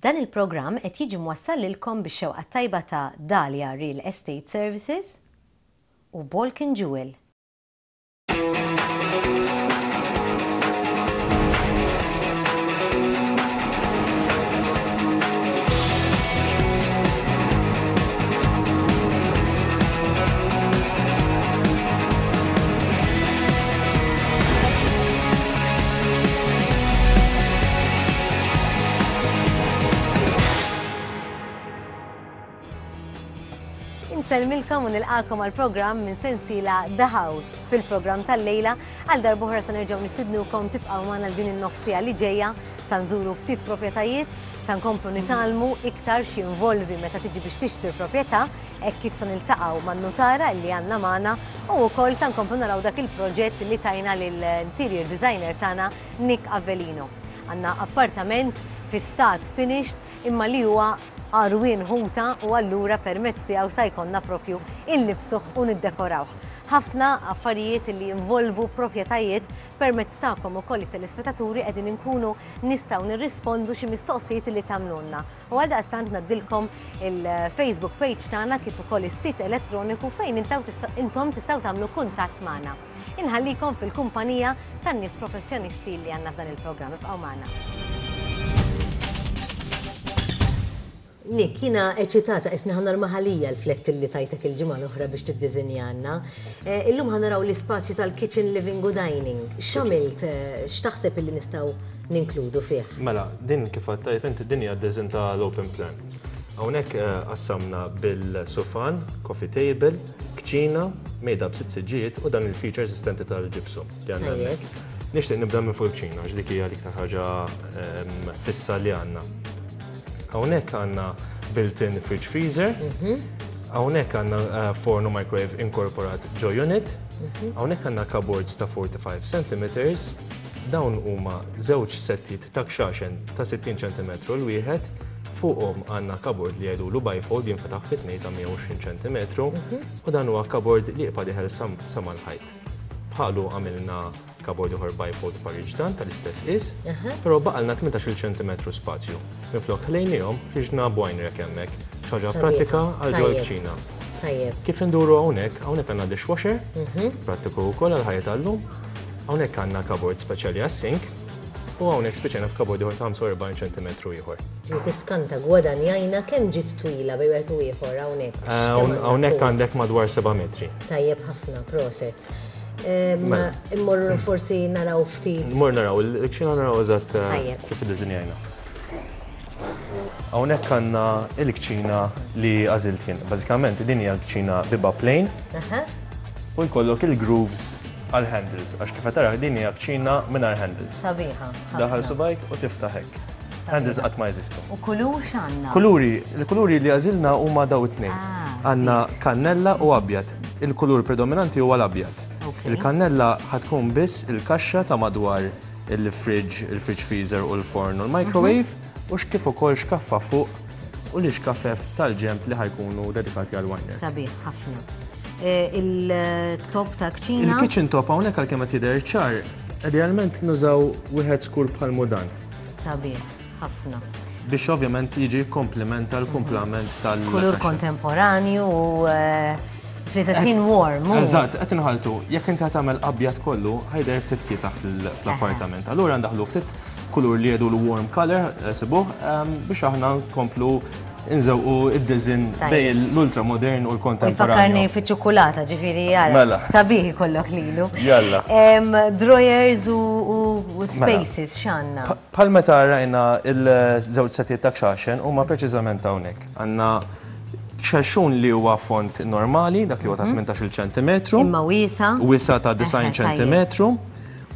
Dan il-programm qed jiġi mwassal lilkom bix-xewqa tajba ta' Dhalia Real Estate Services u Balkan Jewel. Inselmilkom u nilqakom għal-programm minn sensiela The House. Fil-programm tal-lejla għal darbohra sa nerġgħu nistidnukom tibqgħu magħna din in-nofsija li ġejja sa nżuru ftit proprjetajiet, sa nkomplu nitalmu iktar x'involvi meta tiġi biex tixtri proprjetà, hekk kif se niltaqgħu man-notara li għandna magħna u wkoll sa nkomplu naraw dak il-proġett li tajna lill-interior designer tagħna Nick Avellino. Għandna appartament fi stat finished imma li huwa arwien ħuta u allura permezz tiegħu sa jkollna propju innibsuh u niddekorawh. Ħafna affarijiet li jinvolvu proprjetajiet permezz tagħkom ukoll it-telespettaturi qegħdin inkunu nistgħu nirrispondu xi mistoqsijiet li tagħmlulna. U għaldaqstant ngħaddilkom il-Facebook page tagħna kif ukoll is-sit elettroniku fejn intom tistgħu tagħmlu kuntatt magħna. Inħallikom fil-kumpanija tan-nies professjonisti li għandna f'dan il-programm. Ibqgħu magħna. Nick, jiena eċitata isna ħanar maħalija l-flett li tajtek il-ġimgħa l-oħra biex tiddiżinjanna. Illum ħanaraw l-ispazju tal-kitchen, living u dining. X'għamilt, x'taħseb illi nistgħu ninkludu fih? Mela, din kif għattajt inti din hija d-diżin tal-open plan. Hawnhekk qassamna bil-sofan, coffee table, kċina, mejda b'6 siġġijiet u dan il-feature assistenti tal-ġipsu li għandna hemmhekk. Nixtieq nibda minn fuq il-kċina, dik hija l-iktar ħaġa fissa li għandna. Hawnhekk għandna built-in fridge freezer, hawnhekk għandna forno microwave inkorporat ġo unit, hawnhekk għandna cupboards ta' 45 cm, dawn huma żewġ settijiet ta' kxaxen ta' 60 cm l-wieħed, fuqhom għandna cupboard li jgħidulu bifold jinfetaħ fit-tnejn ta' 120 cm u dan huwa cupboard li jibqa' diħel sa mal-ħajt. Bħalu għamilna cupboard ieħor bifold pariġdan tal-istess is, però baqalna 18 cm spazju. Minflok ħlejnihom ħriġna bwajnrek hemmhekk, xi ħaġa prattika għal ġol kċina. Kif induru hawnhekk għandna dishwasher, prattiku wkoll għal ħajja tal-lum, hawnhekk għandna cupboard speċjali għas-sink u hawnhekk speċjalna f'cupboard ieħor ta' 45 cm ieħor. Tiskanta gwadanjajna kemm ġiet twila bej wieħed u ieħor hawnhekk. Hawnhekk għandek madwar 7 metri. Tajjeb ħafna, proset. Immorru forsi naraw ftit. Immorru naraw, il-kċina naraw eżatt kif iddiżinjajna. Hawnhekk għandna il-kċina li għażilt jien. Bażikament din hija kċina biba plain u jkollok il-grooves għal-handles, għax kif qed tara din hija kċina mingħajr handles. Sabiħa. Daħal subajk u tiftaħ hekk. Handles qatt ma jeżistu. U kulur x'għandna? Il-kuluri li għażilna huma daw it-tnejn. Għandna kannella u abjad. Il-kulur predominanti huwa l-abjad. Il-kannella ħatkun biss il-kaxxa ta' madwar il-fridge freezer u l-forn u l-microwave u x'kif ukoll xkaffa fuq u l-ixkafef tal-ġemp li ħajkunu dedikati għal winer. Sabiħ ħafna. Il-top ta' kċina? Il-kitchen top hawnhekk għalkemm qed jidher ċar, idealment nużaw wieħed skur bħal mudan. Sabiħ ħafna. Biex ovvjament jiġi komplementa l-kumplament tal- kulur kontemporanju u fl-istessin warm. Eżatt, qed inħaltu, jekk inti tagħmel abjad kollu, ħajder ftit kiesaħ fl-appartament. Allura ndaħlu ftit kulur li jgħidu l-warm color, sibuh, biex aħna nkomplu nżewqu id-diżin bej l-ultramodern u l-kontemporanju. Jfakkarni fiċ-ċokolata, ġifieri jara. Sabiħ ikollok lilu. Jalla. Drawers u spaces x'għandna. Bħal meta rajna il-żewġ settijiet ta' kxaxen huma preċiżament hawnhekk. Għandna xaxxun li huwa font normali, dak li huwa ta' 18 cm. Imma wiesa. Wiesa ta' 9 cm.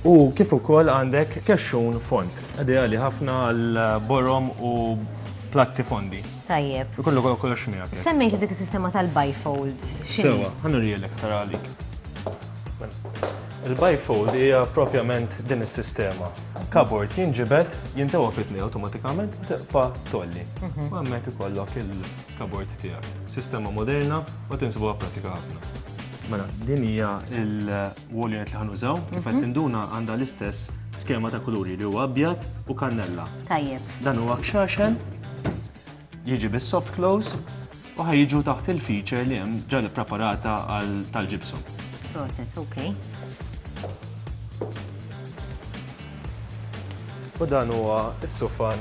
U kif ukoll għandek kexxun font. Ideali ħafna għal borom u platti fondi. Tajjeb. Ikollu kollox miegħek. Semmejt dik is-sistema tal-bifold. Sewa, ħanurielek tara għalik. Il-bifold hija propjament din is-sistema. Cupboard jinġibed, jintewa fit-tnejn awtomatikament u tibqa' tolli. U hemmhekk ikollok il-cupboard tiegħek. Sistema moderna u tinsibuha prattika ħafna. Mela, din hija il-wall unit li ħanużaw, kif qed tinduna għandha l-istess skema ta' kuluri li huwa abjad u kannella. Tajjeb. Dan huwa kxaxen jiġi bis-soft close u ħajjiġu taħt il-feature li hemm ġa preparata tal-ġibsum. Proset, okej. U dan huwa s-sofan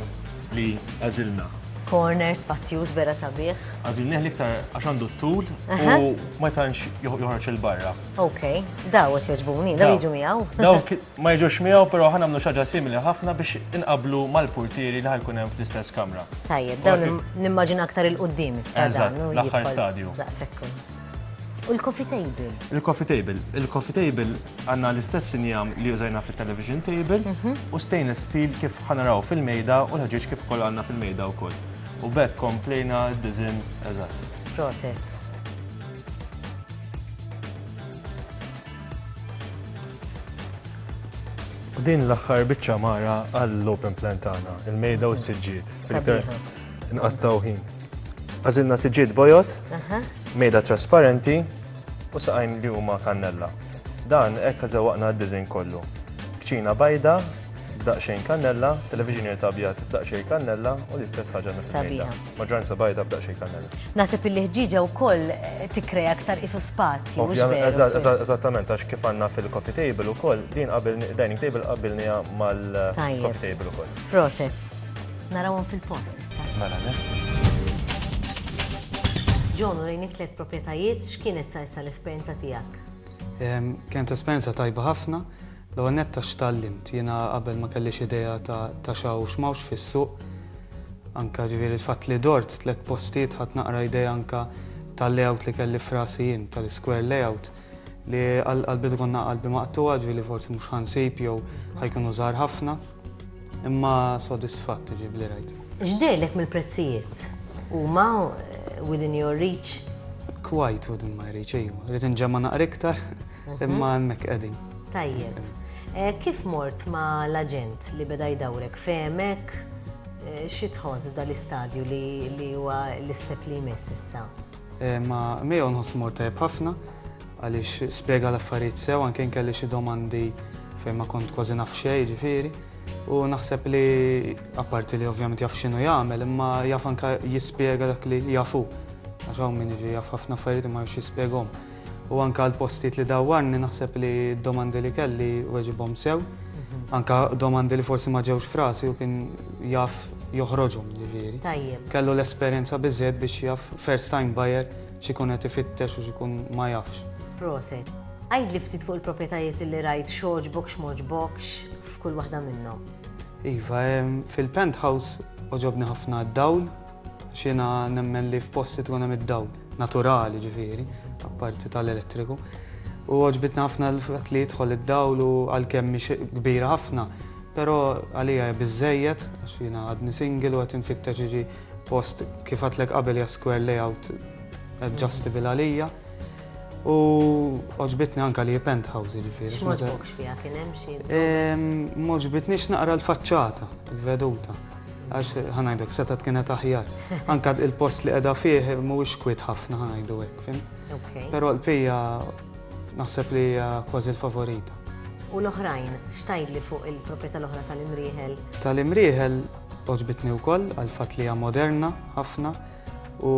li għażilna. Corner, spazzjuż vera sabiħ. Għażilnieh l-iktar għax għandu t-tul u ma tantx joħroġ il-barra. Okej, daw qed jogħġbuni, daw jiġu miegħu. Dawk ma jiġux miegħu, però ħanamlu xi ħaġa simili ħafna biex inqablu mal-purtieri li ħajkun hemm fl-istess kamra. Tajjeb, dawn nimmaġina aktar il-qudiem issa dan. L-aħħar stadju. Daqshekk. U l-coffee table? Il-coffee table. Il-coffee table għandna l-istess injam li użajna fit-television table u stainless steel kif ħanaraw fil-mejda u l-ħġieġ kif ukoll għandna fil-mejda wkoll. U bekk komplejna d-dizin eżatt. Proset. U din l-aħħar biċċa mara għall-open plan tagħna, il-mejda u s-siġġiet. Sabiħa. Nqattaw ħin. Għażilna siġġiet bojot, mejda trasparenti u saqajn li huma kannella. Dan hekk żewwaqna d-dizin kollu. Kċina bajda, b'daqsxejn kannella, televiġinier ta' abjad b'daqsxejn kannella u l-istess ħaġa fil-mejda. Maġġoranza bajda b'daqsxejn kannella. Naħseb il-ħġiġa wkoll tikkrea aktar isu spazju. Eżattament, għax kif għandna fil-coffee table ukoll, din dining table qabilniha mal-coffee table ukoll. Proset. Narawhom fil-post issa. Mela, John, urejnik 3 proprjetajiet, x'kienet sa issa l-esperjenza tiegħek? Kienet esperjenza tajba ħafna, l-ewwel nett tax tallimt. Jiena qabel ma kellix idea ta' xaw x'mawx fis-suq. Anke ġifieri l-fatt li dort 3 postijiet ħadd naqra idea anke tal-layout li kelli f'rasi jien, tal-square layout li għall-bidu konna qalbi maqtuwa ġifieri forsi mhux ħansib jew ħajkunu żgħar ħafna, imma sodisfatt ġieb li rajt. X'dejlek mill-prezzijiet? Huma within your reach? Quite within my reach, ejju. Rrid inġemma naqra iktar, imma hemmhekk qegħdin. Tajjeb. Kif mort ma l-aġent li beda jdawrek femek xi tħoss f'dan l-istadju li huwa l-istep li jmiss issa? Ma miegħu nħoss mort tajjeb ħafna għaliex spjega l-affarijiet sew anke kelli xi domandi fejn ma kont kważi naf xejn ġifieri. U naħseb li apparti li ovvjament jaf x'inhu jagħmel, imma jaf anke jispjega dak li jafu. Għax hawn min jiġi jaf ħafna affarijiet imma jafx jispjegahom. U anke l-postijiet li dawwarni naħseb li d-domandi li kelli weġibhom sew. Anke domandi li forsi ma ġewx frasi u kien jaf joħroġhom ġifieri. Tajjeb. Kellu l-esperjenza biżżejjed biex jaf first time buyer x'ikun qed ifittex u x'ikun ma jafx. Proset. Għajdli ftit fuq il-proprjetajiet li rajt x'ogħġbok x'mogħġbokx f'kull waħda minnhom. Iva, fil-penthouse oġobni ħafna d-dawl, xina nemmen li f'posti tkun hemm id-dawl, naturali ġifieri, apparti tal-elettriku. U oġbitna ħafna l-fatt li jidħol id-dawl u għalkemm mhix kbira ħafna, però għalija biżżejjed għax jiena għadni single u qed infittex jiġi post kif għadlek qabel hija square layout adjustable għalija. U oġbitni anke li penthouse ġifieri. X'mogħġbokx fiha kien hemm xi? M'oġbitniex naqra l-faċċata, il-veduta. Għax ħanajdok setat kienet aħjar. Anke il-post li qiegħda fih mhuwiex kwiet ħafna ħanajdu hekk, fimt? Però l-pija naħseb li hija kważi l-favorita. U l-oħrajn, x'tgħidli fuq il-proprjetà l-oħra tal-imrieħel? Tal-imrieħel oġbitni wkoll għal fatt li hija moderna ħafna u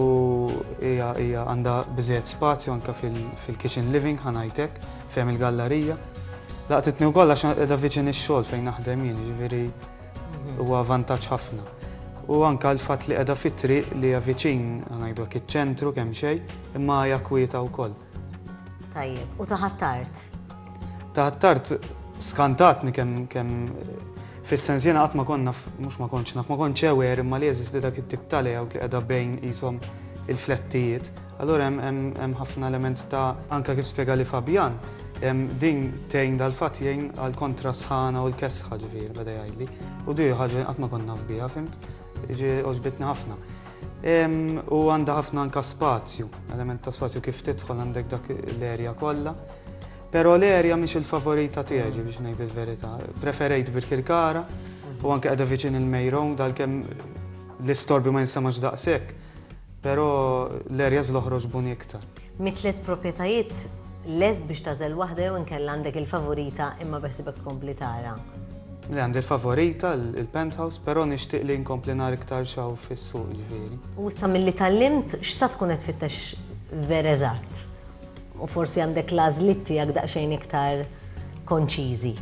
hija għandha biżejjed spazju anke fil-kitchen living ħanajtek fejn il-gallerija. Laqtitni wkoll għax qiegħda viċin ix-xogħol fejn naħdem jien, jiġifieri huwa vantaġġ ħafna. U anke l-fatt li qiegħda fit-triq li hija viċin ngħidu hekk iċ-ċentru kemm xejn, imma hija kwieta wkoll. Tajjeb, u taħattart? Taħattart skantatni kemm fis-sens jiena qatt ma konna mhux ma kontx naf, ma kontx ewer imma li jeżisti dak it-tip ta' layout li qiegħda bejn qishom il-flettijiet. Allura hemm ħafna element ta' anke kif spjega li Fabjan, din tgħin dal-fatt jgħin għall-kontrast ħana u l-kesħa ġifieri beda jgħidli. U di ħaġa qatt ma konna naf biha, fimt? Jiġi oġbitni ħafna. U għandha ħafna anke spazju, element ta' spazju kif tidħol għandek dak l-erja kollha. Però l-erja mhix il-favorita tiegħi biex ngħid il-verità. Preferejt bil-kirkara u anke qiegħda viċin il-main road għalkemm l-istorbi ma jinsamax daqshekk. Però l-erja żloħroġ buni iktar. Mit-tliet proprjetajiet lest biex tażel waħda jew inkella għandek il-favorita imma beħsibek tkompli tara? Li għandi l-favorita, il-penthouse, però nixtieq li nkompli nar iktar xaw fis-suq ġifieri. U issa milli tallimt, x'sa tkun qed tfittex vera eżatt? U forsi għandek l-għażliet tiegħek daqsxejn iktar konċiżi.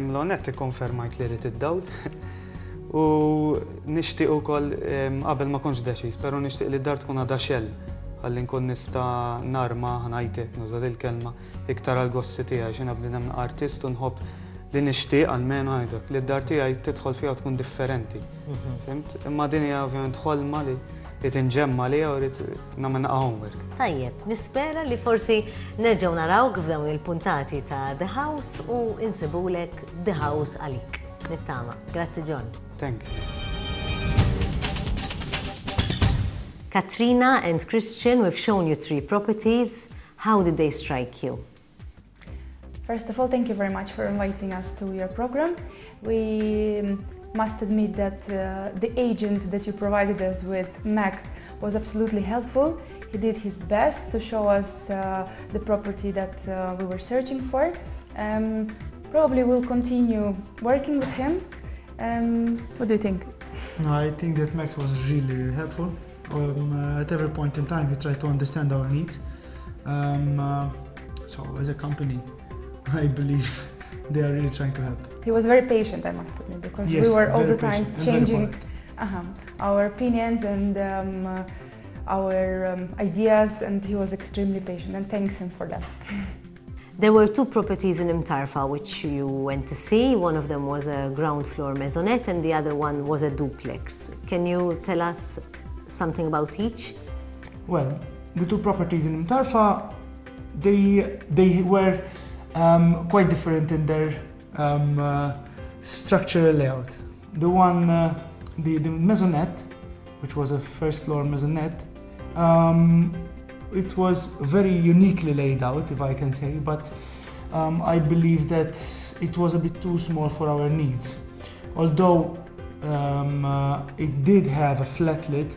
Mlonet ikkonfermajt li rrid id-dawl. U nixtieq ukoll qabel ma kontx deċiż, però nixtieq li d-dar tkun għadha xell ħalli nkun nista' narma ħanajtek nuża il-kelma iktar għall-gossi tiegħi xi nabdin hemm artist u nħobb li nixtieq għalmenu ngħidlek li d-dar tiegħi tidħol fiha tkun differenti. Fimt? Imma din hija ovvjament ħolma li tinġemma liha u rrid nagħmel homework. Tajjeb, nispera li forsi nerġgħu narawk f'dawn il-puntati ta' The House u insibulek The House għalik. Nittama. Grazzi John. Thank you. Katrina and Christian, we've shown you 3 properties. How did they strike you? First of all, thank you very much for inviting us to your program. We must admit that the agent that you provided us with, Max, was absolutely helpful. He did his best to show us the property that we were searching for. Probably we'll continue working with him. What do you think? I think that Max was really, really helpful. At every point in time, he tried to understand our needs. So as a company, I believe they are really trying to help. He was very patient, I must admit, because Yes, we were all very the time patient and changing very our opinions and our ideas, and he was extremely patient, and thanks him for that. There were 2 properties in Mtarfa which you went to see. One of them was a ground floor maisonette and the other one was a duplex. Can you tell us something about each? Well, the 2 properties in Mtarfa, they were quite different in their structural layout. The one, the maisonette, which was a first floor maisonette, it was very uniquely laid out, if I can say, but I believe that it was a bit too small for our needs. Although it did have a flat lid,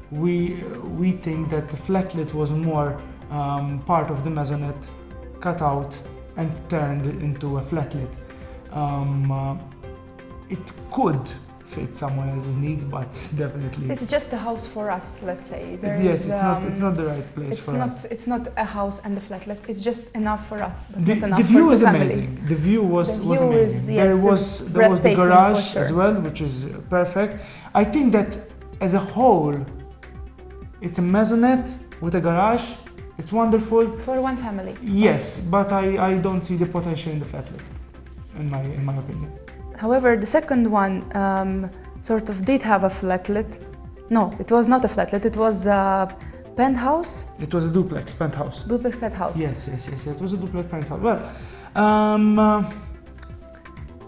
we think that the flat lid was more part of the maisonette cut out and turned into a flat lid. It could fit someone else's needs, but definitely It's just a house for us, let's say. yes, it's not the right place for us. It's not a house and a flat. Like, it's just enough for us, but The, not enough the view for is 2 families. amazing. The view was The view amazing. is, yes, there was the breathtaking for garage as sure. well, which is perfect. I think that as a whole, it's a maisonette with a garage. It's wonderful. For 1 family. Yes, but I don't see the potential in the flat lid, in my opinion. However, the second one sort of did have a flat lid. No, it was not a flat lid. It was a penthouse. It was a duplex penthouse. Duplex penthouse. Yes. It was a duplex penthouse. Well,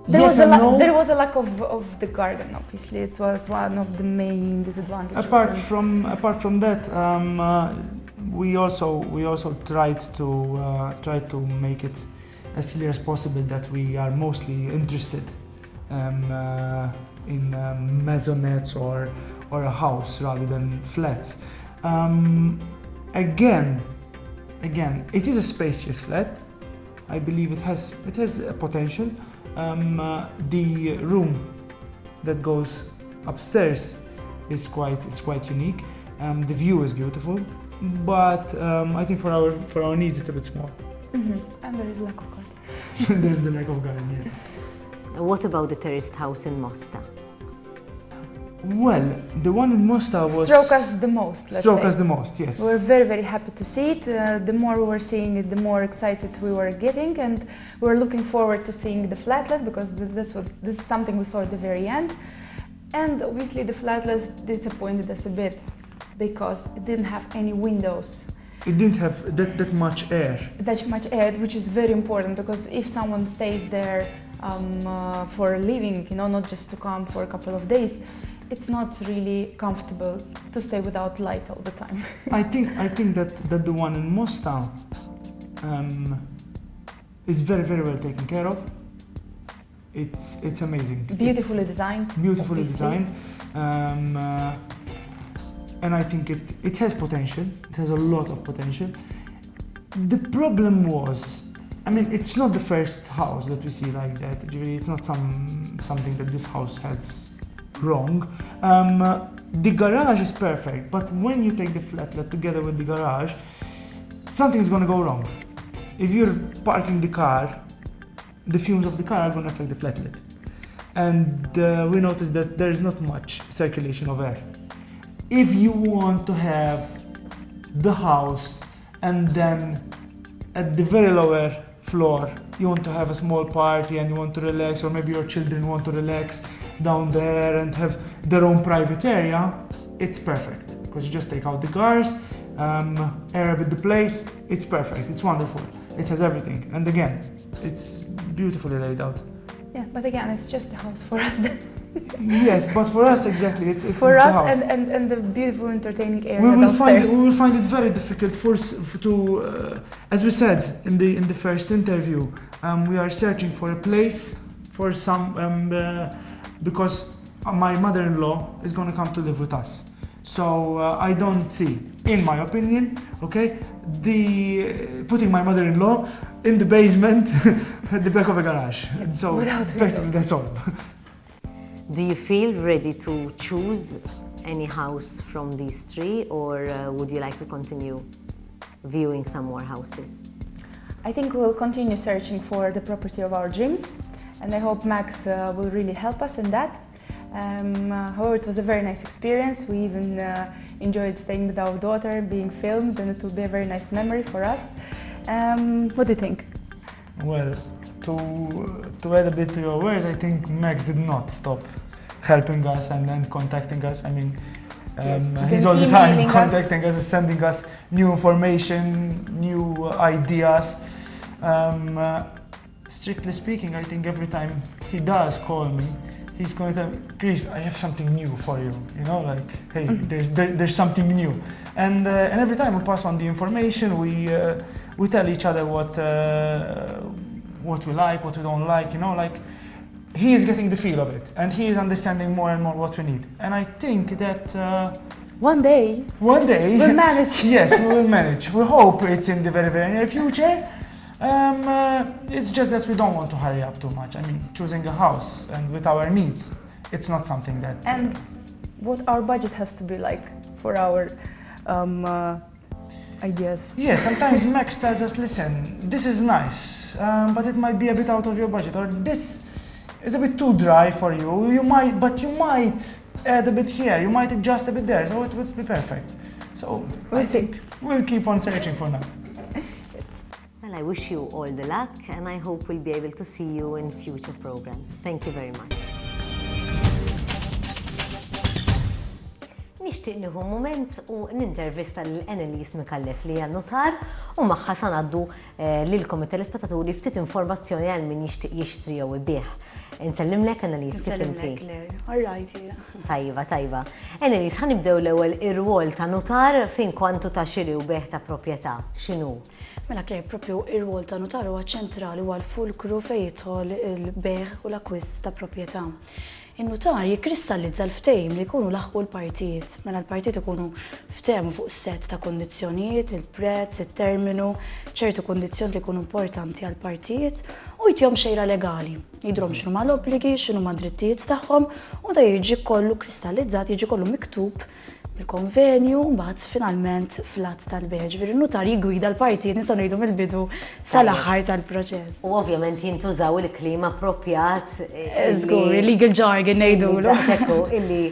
There, yes was a and no. there was a lack of the garden, obviously. It was one of the main disadvantages. Apart from that, we also tried to make it as clear as possible that we are mostly interested in maisonettes or a house rather than flats. Again, it is a spacious flat. I believe it has a potential. The room that goes upstairs is quite unique. The view is beautiful, but I think for our needs it's a bit small. And there is lack of garden. There's the lack of garden, yes. What about the terraced house in Mosta? Well, the one in Mosta was Struck us the most, let's struck say. us the most, yes. We were very, very happy to see it. The more we were seeing it, the more excited we were getting, and we were looking forward to seeing the flatlet, because this is something we saw at the very end. And obviously the flatlet disappointed us a bit because it didn't have any windows. It didn't have that much air. That much air, which is very important, because if someone stays there for a living, not just to come for a couple of days, it's not really comfortable to stay without light all the time. I think that the one in Mosta is very, very well taken care of. It's amazing. Beautifully designed. Beautifully obviously. designed. And I think it has potential. It has a lot of potential. The problem was I mean, it's not the first house that we see like that. It's not something that this house has wrong. The garage is perfect, but when you take the flatlet together with the garage, something is going to go wrong. If you're parking the car, the fumes of the car are going to affect the flatlet. And we noticed that there is not much circulation of air. If you want to have the house and then at the very lower floor, you want to have a small party and you want to relax, or maybe your children want to relax down there and have their own private area, it's perfect. Because you just take out the cars, air a bit the place, it's perfect, it's wonderful. It has everything. And again, it's beautifully laid out. Yeah, but again, it's just a house for us. Yes, but for us, exactly, it's for us the house. And the beautiful entertaining area downstairs. We will find it very difficult to, as we said in the first interview, we are searching for a place for some, because my mother-in-law is going to come to live with us. So I don't see, in my opinion, okay, putting my mother-in-law in the basement at the back of a garage. So practically that's all. Do you feel ready to choose any house from these three, or would you like to continue viewing some more houses? I think we'll continue searching for the property of our dreams, and I hope Max will really help us in that. However, it was a very nice experience. We even enjoyed staying with our daughter, being filmed, and it will be a very nice memory for us. What do you think? Well, to add a bit to your words, I think Max did not stop helping us and contacting us. I mean, he's all the time contacting us, sending us new information, new ideas. Strictly speaking, I think every time he does call me, he's going to tell me, Chris, I have something new for you. You know, like, hey, there's something new. And every time we pass on the information, we tell each other what we like, what we don't like, you know, like he is getting the feel of it and he is understanding more and more what we need. And I think that one day we'll manage. Yes, we will manage. We hope it's in the very, very near future. It's just that we don't want to hurry up too much. I mean, choosing a house and with our needs, it's not something that... And what our budget has to be like for our ideas. Yes, sometimes Max tells us, listen, this is nice, but it might be a bit out of your budget, or this is a bit too dry for you. You might add a bit here, you might adjust a bit there, so it would be perfect. So we'll see. We'll keep on searching for now. Well, I wish you all the luck, and I hope we'll be able to see you in future programs. Thank you very much. Nixtieq nieħu mument u nintervista l-Annelies Mikallef li hija notar u magħha sa ngħaddu lilkom it-telespettaturi ftit informazzjoni għal min jixtieq jixtri jew ibih. Insellimlek Annelies kif inti? Tajba. Annelies, ħanibdew l-ewwel ir-rwol ta' notar fin kwantu ta' xiri u beħ ta' proprjetà. X'inhu? Mela Claire, propju ir-rwol ta' notar huwa ċentrali huwa l-fulkru fejn jidħol il-beħ u l-akkwist ta' proprjetà. In-notar jikkristallizza l-ftehim li jkunu laħqu l-partijiet. Mela l-partijiet ikunu ftehmu fuq set ta' kondizzjonijiet, il-prezz, it-terminu, ċertu kondizzjoni li jkunu importanti għall-partijiet u jtihom xejra legali. Jidhom x'huma l-obbligi, x'inhuma d-drittijiet tagħhom u da jiġi kollu kristallizzat, jiġi kollu miktub bil-konvenju mbagħad finalment fl-att tal-beħ. Ġifieri n-notar jigwida l-partijiet nistgħu ngħidu mill-bidu sal-aħħar tal-proċess. U ovvjament jintużaw il-kliem appropriat. Żgur, legal jargon ngħidulu. Daqshekk illi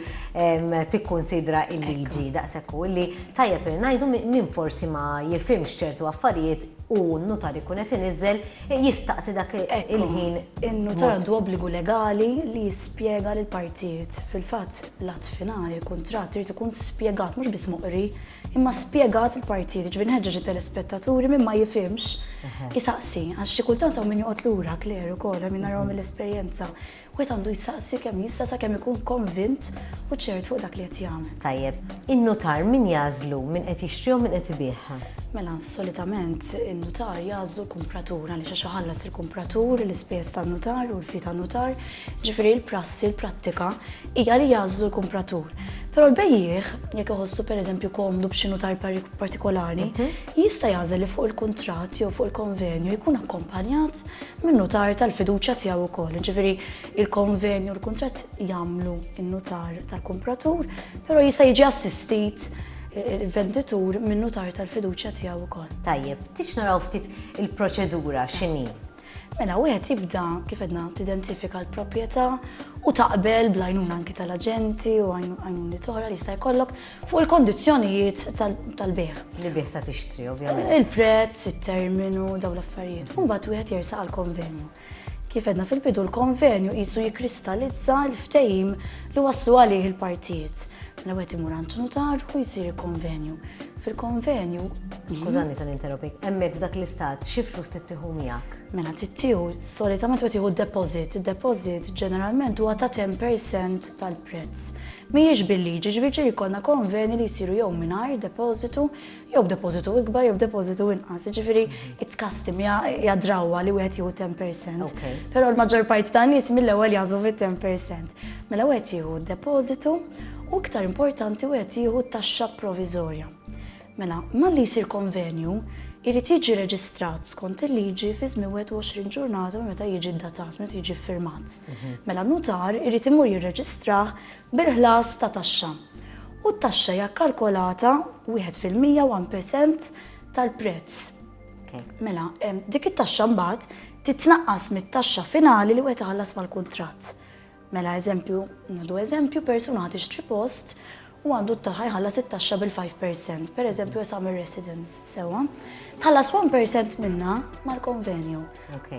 tikkunsidra il-liġi, daqshekk illi tajjeb ngħidu min forsi ma jifhimx ċertu affarijiet u n-notar ikun qed iniżżel jistaqsi dak il-ħin. In-notar għandu obbligu legali li jispjega lill-partijiet. Fil-fatt l-att finali, il-kuntratt irid ikun spjegat mhux biss moqri, imma spjegat il-partijiet. Ġifieri nħeġġeġ it-telespettaturi min ma jifhimx jisaqsi għax xi kultant hawn min joqgħod lura Claire ukoll min narawhom mill-esperjenza. Wieħed għandu jisaqsi kemm jista' sakemm ikun konvint u ċert fuq dak li qed jagħmel. Tajjeb, in-notar min jażlu min qed jixtri u min qed ibih? Mela, solitament in-notar jażlu l-kumpratur għaliex għax iħallas il-kumpratur, l-ispejjeż tan-notar u l-fi tan-notar. Ġifieri l-prassi, l-prattika hija li jażlu l-kumpratur. Però l-bejjieħ, jekk iħossu pereżempju komdu b'xi notar partikolari, jista' jażel li fuq il-kuntratt jew fuq il-konvenju jkun akkompanjat minn notar tal-fiduċja tiegħu wkoll. Ġifieri il-konvenju u l-kuntratt jagħmlu in-notar tal-kumpratur, però jista' jiġi assistit il-venditur minn notar tal-fiduċja tiegħu wkoll. Tajjeb, tix naraw ftit il-proċedura x'inhi? Mela wieħed jibda kif edna tidentifika l-proprjetà u taqbel bl-għajnuna anki tal-aġenti u għajnuni toħra li jista' jkollok fuq il-kondizzjonijiet tal-beħ. Li bieħ sa tixtri, ovvjament. Il-prezz, it-terminu, daw l-affarijiet. U mbagħad wieħed jersaq għall-konvenju. Kif edna fil-bidu l-konvenju qisu jikkristallizza l-ftehim li waslu għalih il-partijiet. Mela wieħed imur għand notar u jsir il-konvenju. Fil-konvenju. Skużani tal-interrupik, hemmhekk f'dak l-istat xi flus tittieħu miegħek? Mela tittieħu, solitament qed tieħu d-deposit. Id-deposit ġeneralment huwa ta' 10% tal-prezz. Mhijiex bil-liġi, ġifieri jkollna konvenji li jsiru jew mingħajr depositu, jew b'depositu ikbar jew b'depositu inqas. Ġifieri it's custom jadrawwa li wieħed jieħu 10%. Però l-maġġor parti tan-nies mill-ewwel jażbu fit-10%. Mela wieħed jieħu d-depositu u iktar importanti wieħed jieħu t-taxxa proviżorja. Mela, ma li jsir konvenju, irid jiġi reġistrat skont il-liġi fi żmien 21 ġurnata meta jiġi ddatat, meta jiġi firmat. Mela notar irid imur jirreġistrah bil-ħlas ta' taxxa. U t-taxxa hija kkalkolata 1% tal-prezz. Mela, dik it-taxxa mbagħad titnaqqas mit-taxxa finali li wieħed iħallas mal-kuntratt. Mela eżempju, persuna tixtri post u għandu t-taħħa jħallas it-taxxa bil-5%, per eżempju jisam il-residence, sewa, tħallas 1% minna mal-konvenju.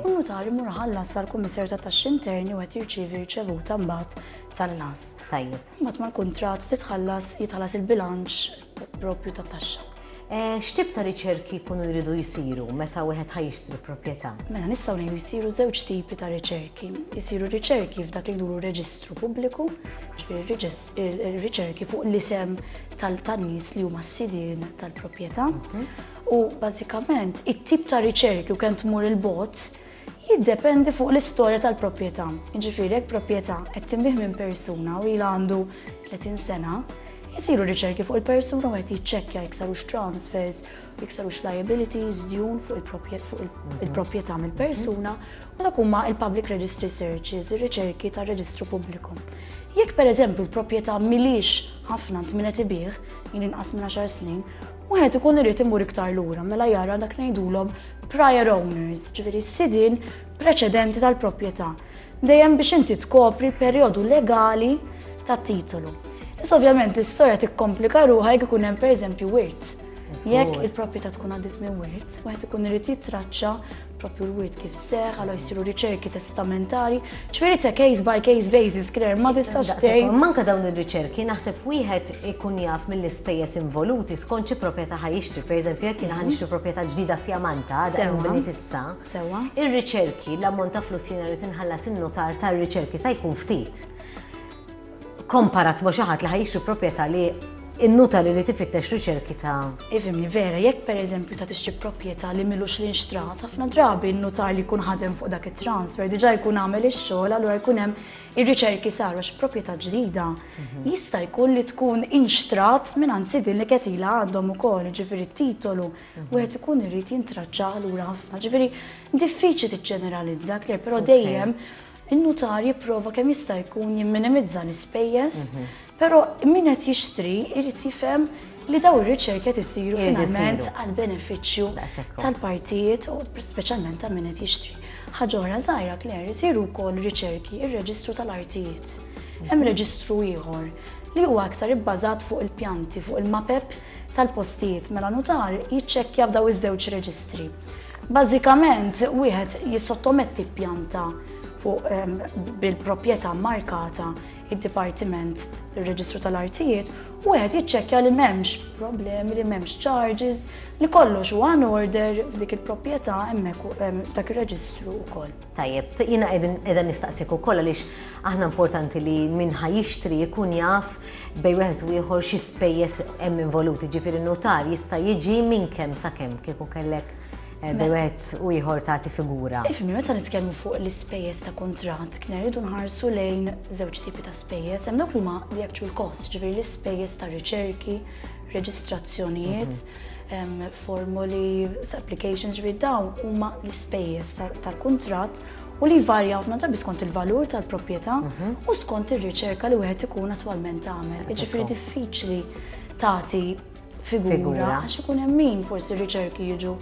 U notar imur ħallas għal-Kummissarju ta' Taxxi Interni u qed jirċievi riċevuta mbagħad tal-las. Tajjeb. Mbagħad mal-kuntratt jitħallas il-bilanċ proprju tat-taxxa. X'tib ta' riċerki jkunu jridu jsiru meta wieħed ħajixtri proprjetà? Mela nistgħu ngħidu jsiru żewġ tipi ta' riċerki. Jsiru riċerki f'dak li jgħidu reġistru pubbliku, ġifieri riċerki fuq l-isem tan-nies li huma s-sidien tal-proprjetà. U bażikament it-tip ta' riċerki u kemm tmur il-bot jiddependi fuq l-istorja tal-proprjetà. Jiġifieri jekk proprjetà qed tinbih minn persuna u ilha għandu 30 sena, jisiru riċerki fuq il-persuna u għet jiċċekkja jiksarux transfers, jiksarux liabilities, djun fuq il-proprjetà mill-persuna u dak huma il-public registry searches, ir-riċerki tar-reġistru pubbliku. Jekk pereżempju l-proprjetà milix ħafna min qed ibih inqas minn 10 snin, wieħed ikun irid imur iktar lura mela jara dak ngħidulhom prior owners, ġifieri s-sidien preċedenti tal-proprjetà. Dejjem biex inti tkopri l-perjodu legali tat-titolu. Issa ovvjament l-istorja tikkomplika ruħha jekk ikun hemm pereżempju wirt. Jekk il-proprjetà tkun għaddiet minn wirt, wieħed ikun irid jitraċċa proprju l-wirt kif seħħ, għalhekk jsiru riċerki testamentari, ġifieri se case by case basis kien ma tistax tgħid. Manka dawn ir-riċerki naħseb wieħed ikun jaf mill-ispejjeż involuti skont xi proprjetà ħajixtri. Pereżempju jekk jiena ħanixtri proprjetà ġdida f'Jamanta, dak bniet issa. Sewwa. Ir-riċerki l-ammont ta' flus li nrid inħallas in-notar tar-riċerki se jkun ftit. Komparat ma' xi ħadd li ħajixtri proprjetà li in-nuta li tifittex riċerki ta' Ifhimni vera, jekk pereżempju ta' tixtri proprjetà li milux li nxtrat, ħafna drabi n-notar li jkun ħadem fuq dak it-transfer diġà jkun għamel ix-xogħol, allura jkun hemm ir-riċerki saru għax proprjetà ġdida. Jista' jkun li tkun inxtrat mingħand sidien li qed ilha għandhom ukoll, ġifieri t-titolu, wieħed ikun irid jintraċċah lura ħafna. Ġifieri diffiċli tiġġeneralizza, però dejjem in-notar jipprova kemm jista' jkun jimminimizza l-ispejjeż, però min qed jixtri jrid jifhem li daw ir-riċerki qed isiru finalment għall-benefiċċju tal-partijiet u speċjalment ta' min qed jixtri. Ħaġa oħra żgħira Claire isiru wkoll riċerki ir-reġistru tal-artijiet. Hemm reġistru ieħor li huwa aktar ibbażat fuq il-pjanti, fuq il-mapep tal-postijiet mela notar jiċċekkja f'daw iż-żewġ reġistri. Bażikament wieħed jissottometti pjanta fuq bil-proprjetà markata id-Dipartiment ir-Reġistru tal-Artijiet u wieħed jiċċekkja li m'hemmx problemi, li m'hemmx charges, li kollox huwa in order f'dik il-proprjetà hemmhekk dak ir-reġistru wkoll. Tajjeb, jiena qiegħda nistaqsik ukoll għaliex aħna importanti li min ħajixtri jkun jaf bejn wieħed u ieħor xi spejjeż hemm involuti, ġifieri n-notar jista' jiġi minn kemm sa kemm kieku kellek bewet u ieħor tagħti figura. Ifhimni meta nitkellmu fuq l-ispejjeż ta' kuntratt, kien irridu nħarsu lejn żewġ tipi ta' spejjeż. Hemm dawk li huma the actual cost, ġifieri l-ispejjeż ta' riċerki, reġistrazzjonijiet, formuli, applications, ġifieri dawn huma l-ispejjeż tal-kuntratt u li jvarja ħafna drabi skont il-valur tal-proprjetà u skont ir-riċerka li wieħed ikun attwalment tagħmel. Jiġifieri diffiċli tagħti figura għax ikun hemm min forsi r-riċerki jiġu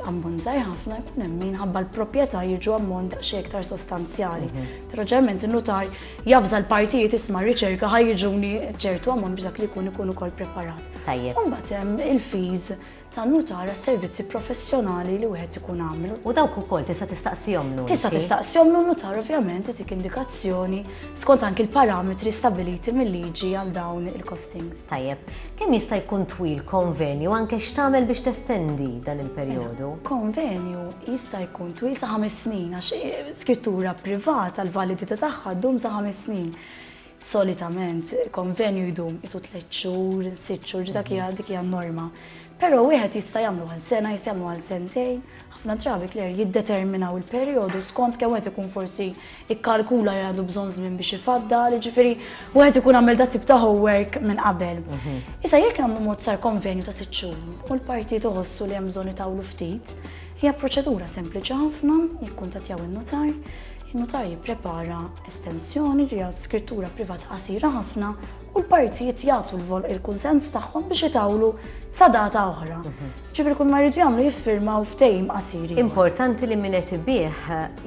ammont żgħir ħafna, jkun hemm min ħabba l-proprjetà jiġu ammont xi iktar sostanzjali. Però ġeneralment in-notar jafża l-partijiet isma' r-riċerka ħajjiġuni ċertu ammont biex dak li jkun ukoll preparat. Tajjeb. U mbagħad hemm il-fees tan-notar għas-servizzi professjonali li wieħed ikun għamlu. U dawk ukoll tista' tistaqsihom. Tista' tistaqsihom n-notar ovvjament itik indikazzjoni skont anke l-parametri stabiliti mill-liġi għal dawn il-costings. Tajjeb, kemm jista' jkun twil konvenju anke x'tagħmel biex testendi dan il-perjodu? Konvenju jista' jkun twil sa 5 snin għax skrittura privata l-validità tagħha ddum sa 5 snin. Solitament konvenju jdum isu 3 xhur, 6 xhur, dik hija norma. Però wieħed jista' jagħmlu għal sena, jista' jagħmlu għal sentejn, ħafna drabi kler jiddeterminaw il-perjodu skont kemm wieħed ikun forsi ikkalkula li għandu bżonn żmien biex ifaddal, jiġifieri wieħed ikun għamel dat tip ta' homework minn qabel. Issa jekk nagħmlu mod sar konvenju ta' 6 xhur u l-partit iħossu li hemm bżonn itawlu ftit, hija proċedura sempliċi ħafna, jikkuntattjaw in-notar, in-notar jipprepara estensjoni li hija skrittura privata qasira ħafna u l-partijiet jagħtu il-kunsens tagħhom biex itawlu sa data oħra. Ġifieri kull ma jridu jagħmlu jiffirmaw ftehim qasir. Importanti li min qed ibih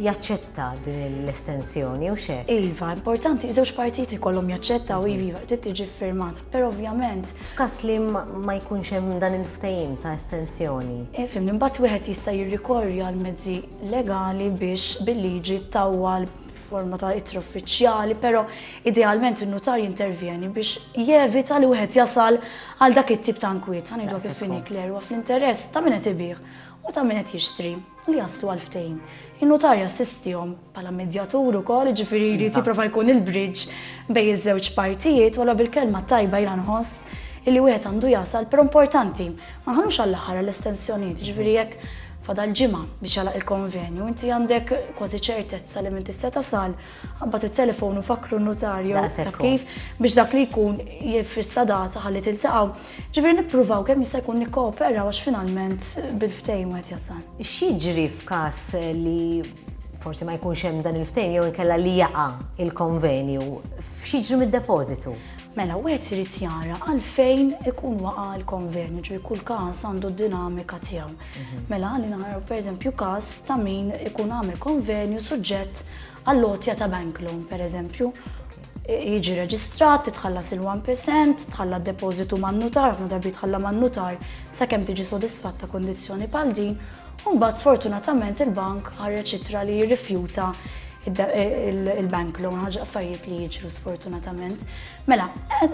jaċċetta din l-estensjoni u x'hekk. Iva, importanti żewġ partijiet ikollhom jaċċettaw iva trid tiġi ffirmata, però ovvjament f'każ li ma jkunx hemm dan il-ftehim ta' estensjoni. Fimni mbagħad wieħed jista' jirrikorri għal mezzi legali biex bil-liġi tawwal forma ta' ittra uffiċjali, però idealment in-notar jintervjeni biex jevita li wieħed jasal għal dak it-tip ta' inkwiet. Ħanidu kif inikler huwa fl-interess ta' min qed ibih u ta' min qed jixtri li jaslu għal ftehim. In-notar jassistihom bħala medjatur ukoll, ġifieri jrid jipprova jkun il-bridge bejn iż-żewġ partijiet wara bil-kelma tajba jla nħoss illi wieħed għandu jasal, però importanti ma ħanux għall-aħħar l-estensjonijiet, ġifieri jekk fadal ġimgħa biex jalaq il-konvenju, inti għandek kważi ċertezza li minn tista' tasal, ħabbat it-telefonu fakru n-notarju taf kif biex dak li jkun jifissa data ħalli tiltaqgħu. Ġifieri nippruvaw kemm jista' jkun nikkooperaw għax finalment bil-ftehim wieħed jasal. X'jiġri f'każ li forsi ma jkunx hemm dan il-ftehim jew inkella li jaqa' il-konvenju, x'jiġri mid-depożitu? Mela, wieħed irid jara għalfejn ikun waqa' l-konvenju, ġifieri kull każ għandu d-dinamika tiegħu. Mela li naħaru pereżempju każ ta' min ikun għamel konvenju suġġett għall-lotja ta' bank loan, pereżempju. Jiġi reġistrat, titħallas il-1%, tħalla d-depożitu man-notar, ħafna darbi tħalla man-notar sakemm tiġi sodisfatta kondizzjoni bħal din, u mbagħad sfortunatament il-bank ħareġ ittra li jirrifjuta il-bank loan, ħaġa affarijiet li jiġru sfortunatament. Mela,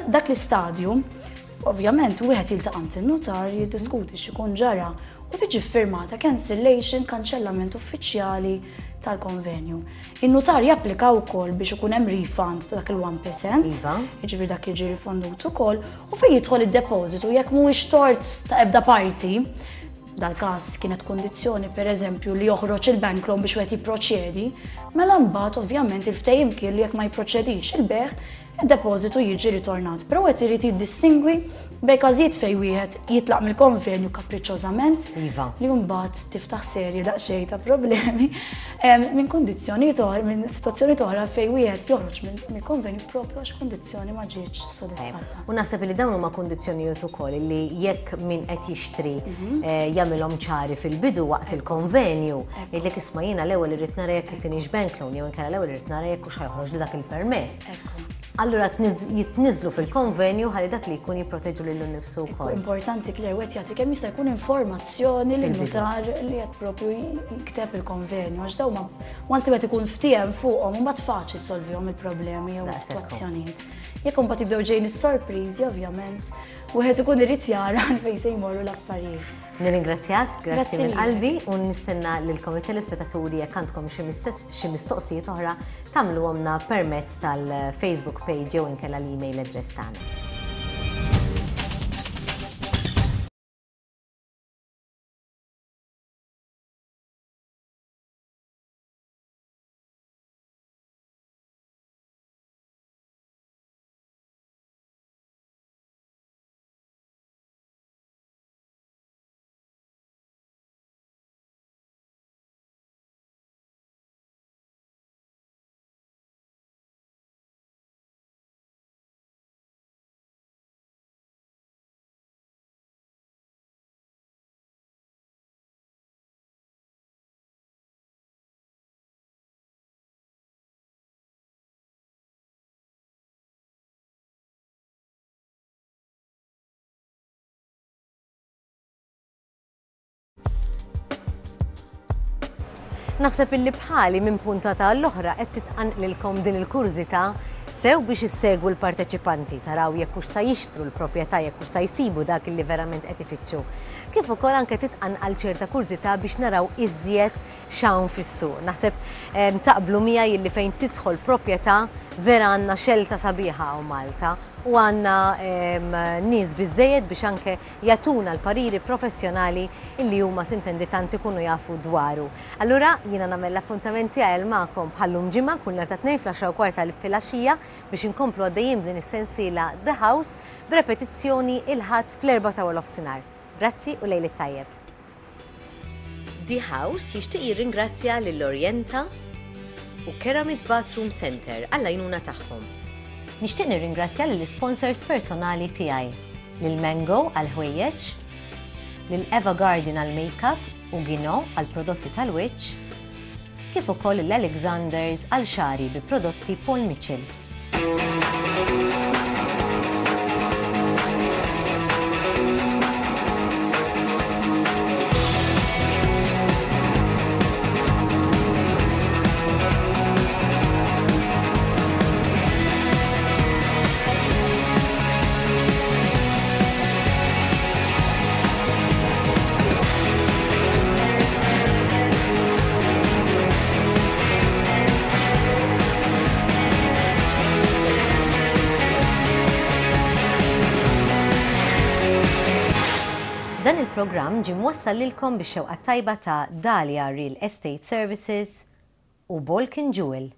dak l-istadju, ovvjament, wieħed jiltaqa' għand in-notar jiddiskuti x'ikun ġara u tiġi ffirmata cancellation, kanċellament uffiċjali tal-konvenju. In-notar japplika wkoll biex ikun hemm refund ta' dak il-1%, jiġifieri dak jiġi rifondut ukoll, u fejn jidħol id-depożitu jekk mhuwiex tort ta' ebda parti. Dal-każ kienet kondizzjoni pereżempju li joħroġ il-bank loan biex wieħed jipproċedi, mela mbagħad ovvjament il-ftehim kien li jekk ma jipproċedix il-beħ, id-depożitu jiġi ritornat. Però wieħed irid jiddistingwi bejn każijiet fejn wieħed jitlaq mill-konvenju kapriċċjożament li mbagħad tiftaħ serje daqsxejn ta' problemi minn kundizzjonijiet oħra, minn sitwazzjonijiet oħra fejn wieħed joħroġ mill-konvenju proprju għax kundizzjoni ma ġietx sodisfatta. U naħseb li dawn huma kundizzjonijiet ukoll li jekk min qed jixtri jagħmilhom ċari fil-bidu waqt il-konvenju, jgħidlek isma' jiena l-ewwel irrid nara jekk itinix bank loan jew inkella l-ewwel irrid nara jekk hux ħajħroġ li dak il-permess. Allura jitniżlu fil-konvenju ħalli dak li jkun jipproteġu lil nnifsu wkoll. Importanti kler wieħed jagħti kemm jista' jkun informazzjoni lin-notar li qed proprju jikteb il-konvenju għax dawn once li qed ikun ftehim fuqhom imbagħad faċli solvihom il-problemi jew is-sitwazzjonijiet. Jekk imbagħad jibdew ġejjin is-sorpriżi ovvjament wieħed ikun irid jara fejn se jmorru l-affarijiet. Nirringrazzjak, grazzi minn qalbi u nistenna lilkom it-telespettaturi jekk għandkom xi mistoqsijiet oħra tagħmluhomna permezz tal-Facebook page jew inkella l-email address tagħna. Naħseb illi bħali minn puntata l-oħra qed titqanqlilkom din il-kurżità sew biex issegwu l-parteċipanti taraw jekk hux sa jixtru l-proprjetà jekk hux sa jsibu dak li verament qed ifittxu. Kif ukoll anke titqanqal ċerta kurżità biex naraw iżjed x'hawn fis-suq. Naħseb taqblu miegħi illi fejn tidħol proprjetà vera għandna xelta sabiħa u Malta u għandna nies biżżejjed biex anke jagħtuna l-pariri professjonali illi huma sintenditanti ikunu jafu dwaru. Allura jiena nagħmel l-appuntamenti għal magħkom bħallum ġimgħa kull nhar ta' tnejn fl-10:15 filgħaxija biex inkomplu għaddejjin din is-sensiela The House b'repetizzjoni il-ħadd fl-4 ta' nofsinhar. Grazzi u lejl tajjeb. The House jixtieq jirringrazzja lill-Orjenta u Keramid Bathroom Center għall-għajnuna tagħhom. Nixtieq nirringrazzja lill-sponsors personali tiegħi, lil Mango għall-ħwejjeġ, lil Eva Garden għall-makeup u Gino għall-prodotti tal-wiċċ, kif ukoll l-Alexanders għall-xari bi prodotti Paul Mitchell. Dan il-programm ġie mwassal lilkom bix-xewqa tajba ta' Dhalia Real Estate Services u Balkan Jewel.